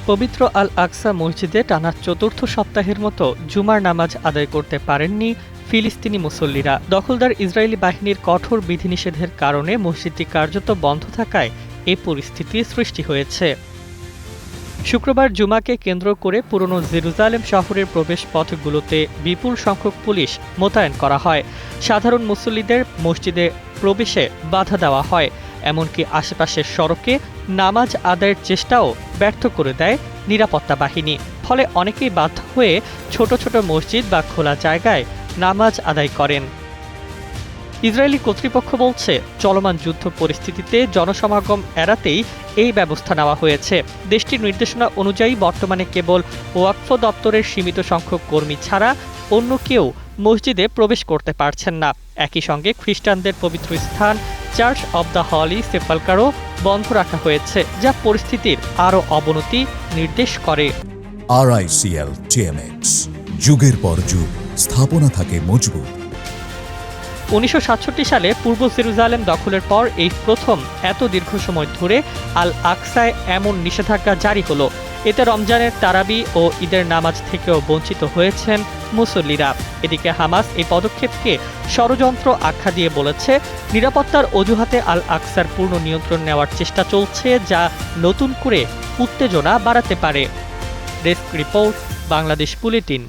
পবিত্র আল আকসা মসজিদে টানা চতুর্থ সপ্তাহের মতো জুমার নামাজ আদায় করতে পারেননি ফিলিস্তিনি মুসল্লিরা। দখলদার ইসরায়েলি বাহিনীর কঠোর বিধিনিষেধের কারণে মসজিদটি কার্যত বন্ধ থাকায় এ পরিস্থিতির সৃষ্টি হয়েছে। শুক্রবার জুমাকে কেন্দ্র করে পুরনো জেরুজালেম শহরের প্রবেশ পথগুলোতে বিপুল সংখ্যক পুলিশ মোতায়েন করা হয়। সাধারণ মুসল্লিদের মসজিদে প্রবেশে বাধা দেওয়া হয়, এমনকি আশেপাশের সড়কে নামাজ আদায়ের চেষ্টাও ব্যর্থ করে দেয় নিরাপত্তা বাহিনী। ফলে অনেকেই বাধ্য হয়ে ছোট ছোট মসজিদ বা খোলা জায়গায় নামাজ আদায় করেন। ইসরায়েলি কর্তৃপক্ষ বলছে, চলমান যুদ্ধ পরিস্থিতিতে জনসমাগম এড়াতেই এই ব্যবস্থা নেওয়া হয়েছে। দেশটির নির্দেশনা অনুযায়ী বর্তমানে কেবল ওয়াকফ দপ্তরের সীমিত সংখ্যক কর্মী ছাড়া অন্য কেউ মসজিদে প্রবেশ করতে পারছেন না। একই সঙ্গে খ্রিস্টানদের পবিত্র স্থান চার্চ অব দ্য হলি সেপালকারও বন্ধ রাখা হয়েছে, যা পরিস্থিতির আরও অবনতি নির্দেশ করে। RICL TMX, যুগের পর যুগ স্থাপনা থাকে মজবুত। 1967 সালে পূর্ব জেরুজালেম দখলের পর এই প্রথম এত দীর্ঘ সময় ধরে আল আকসায় এমন নিষেধাজ্ঞা জারি হলো। এতে রমজানের তারাবি ও ঈদের নামাজ থেকেও বঞ্চিত হয়েছেন মুসল্লিরা। এদিকে হামাস এই পদক্ষেপকে ষড়যন্ত্র আখ্যা দিয়ে বলেছে, নিরাপত্তার অজুহাতে আল আকসার পূর্ণ নিয়ন্ত্রণ নেওয়ার চেষ্টা চলছে, যা নতুন করে উত্তেজনা বাড়াতে পারে। Desk report, Bangladesh bulletin.